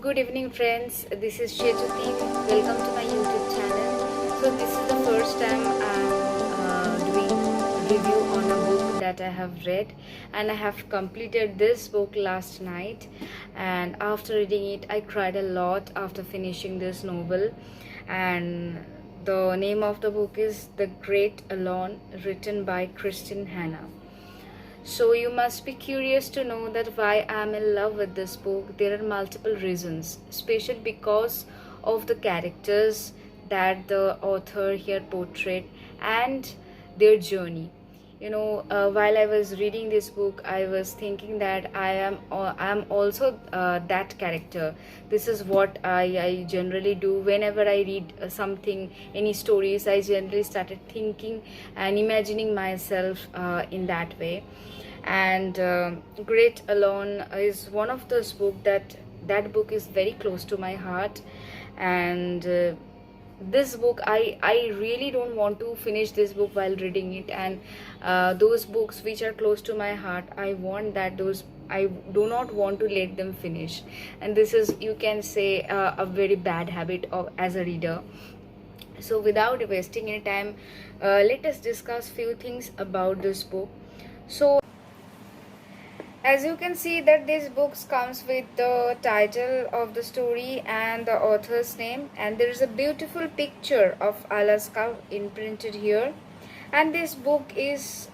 Good evening, friends. This is Chetuti. Welcome to my YouTube channel. So this is the first time I'm doing review on a book that I have read, and I have completed this book last night. And after reading it, I cried a lot after finishing this novel. And the name of the book is The Great Alone, written by Kristin. So you must be curious to know that why I am in love with this book. There are multiple reasons, especially because of the characters that the author here portrayed and their journey. While I was reading this book, I was thinking that I am also that character. This is what I generally do whenever I read something, any stories. I generally started thinking and imagining myself in that way. And Great Alone is one of those books that book is very close to my heart. And this book, I really don't want to finish this book while reading it. And those books which are close to my heart, I do not want to let them finish. And this is, you can say, a very bad habit as a reader. So without wasting any time, let us discuss few things about this book. So as you can see that this book comes with the title of the story and the author's name, and there is a beautiful picture of Alaska imprinted here. And this book is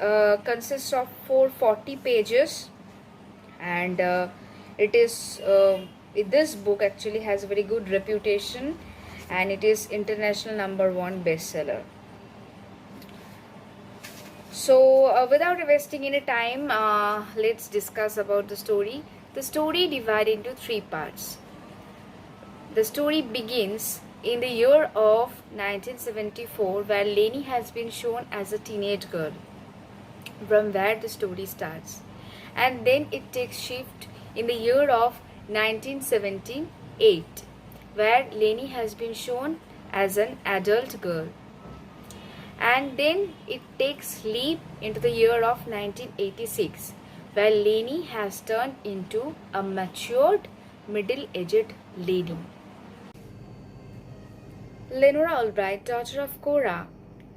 consists of 440 pages, and it is this book actually has a very good reputation, and it is international #1 bestseller. So without wasting any time, let's discuss about the story. The story divided into 3 parts. The story begins in the year of 1974, where Lenny has been shown as a teenage girl, from where the story starts. And then it takes shift in the year of 1978, where Lenny has been shown as an adult girl. And then it takes leap into the year of 1986, where Lenny has turned into a matured, middle-aged lady. Lenora Albright, daughter of Cora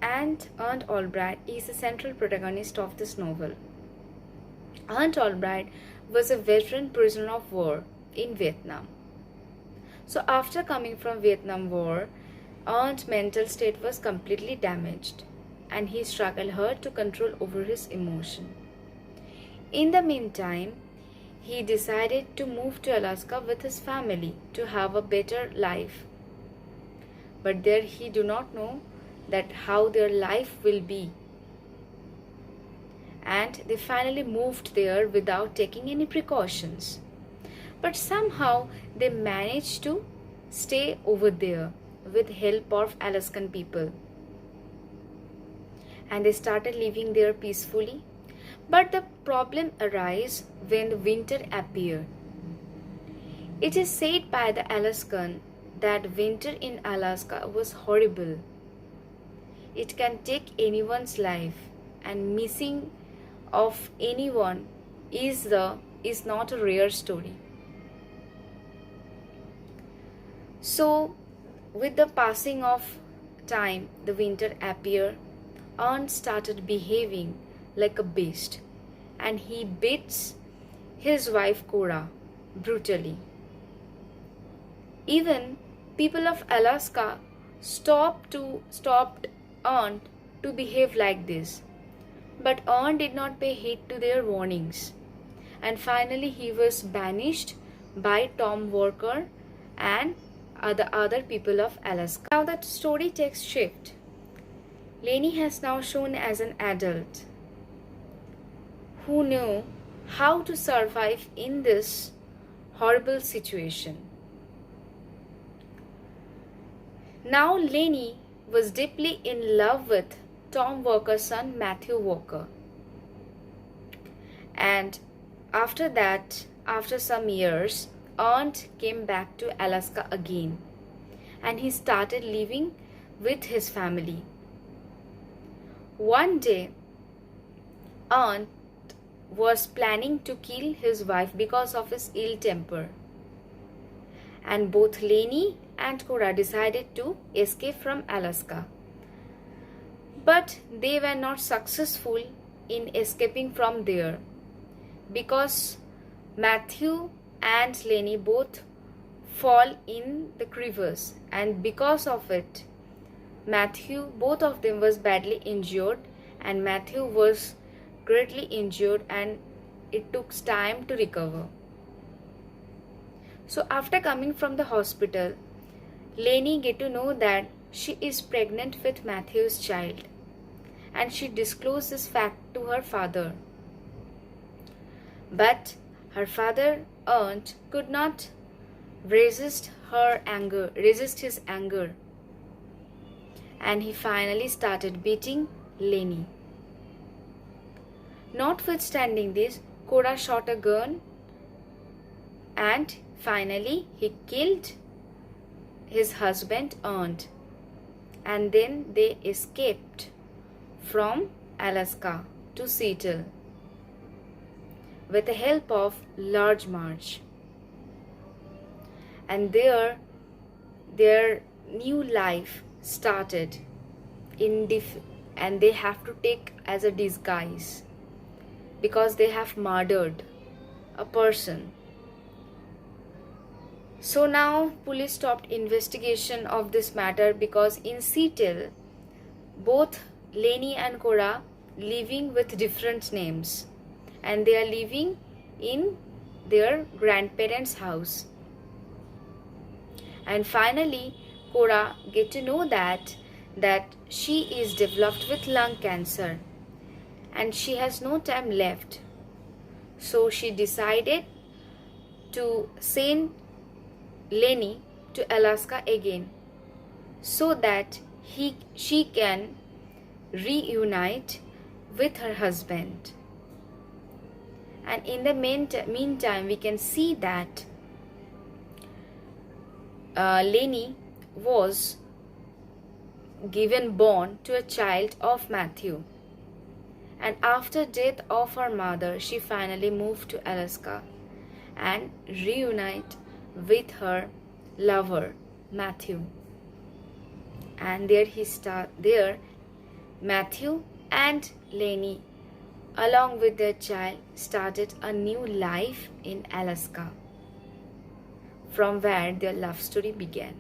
and Ernt Albright, is the central protagonist of this novel. Ernt Albright was a veteran prisoner of war in Vietnam. So after coming from Vietnam War, Ernt's mental state was completely damaged, and he struggled hard to control over his emotion. In the meantime, he decided to move to Alaska with his family to have a better life. But there he do not know that how their life will be. And they finally moved there without taking any precautions. But somehow they managed to stay over there with help of Alaskan people, and they started living there peacefully. But the problem arose when the winter appeared. It is said by the Alaskan that winter in Alaska was horrible. It can take anyone's life, and missing of anyone is not a rare story. So with the passing of time, the winter appeared. Ernt started behaving like a beast, and he beats his wife Cora brutally. Even people of Alaska stopped Ernt to behave like this, but Ernt did not pay heed to their warnings, and finally he was banished by Tom Walker and the other people of Alaska. Now that story takes shift. Lenny has now shown as an adult who knew how to survive in this horrible situation. Now Lenny was deeply in love with Tom Walker's son Matthew Walker. And after that, after some years, Ernt came back to Alaska again, and he started living with his family. One day, Ernt was planning to kill his wife because of his ill temper. and both Lenny and Cora decided to escape from Alaska. But they were not successful in escaping from there because Matthew and Lenny both fall in the crevasse, and because of it both of them was badly injured, and Matthew was greatly injured and it took time to recover. So after coming from the hospital, Lenny get to know that she is pregnant with Matthew's child, and she disclosed this fact to her father. But her father, Ernt, could not resist his anger, and he finally started beating Lenny. Notwithstanding this, Cora shot a gun and finally he killed his husband Ernt, and then they escaped from Alaska to Seattle with the help of Large March. And there their new life started and they have to take as a disguise because they have murdered a person. So now police stopped investigation of this matter because in Seattle both Lenny and Cora living with different names, and they are living in their grandparents' house. And finally Cora get to know that she is developed with lung cancer and she has no time left. So she decided to send Lenny to Alaska again so that she can reunite with her husband. And in the meantime, we can see that Lenny was given born to a child of Matthew. And after death of her mother, she finally moved to Alaska and reunite with her lover Matthew. And there Matthew and Lenny along with their child started a new life in Alaska, from where their love story began.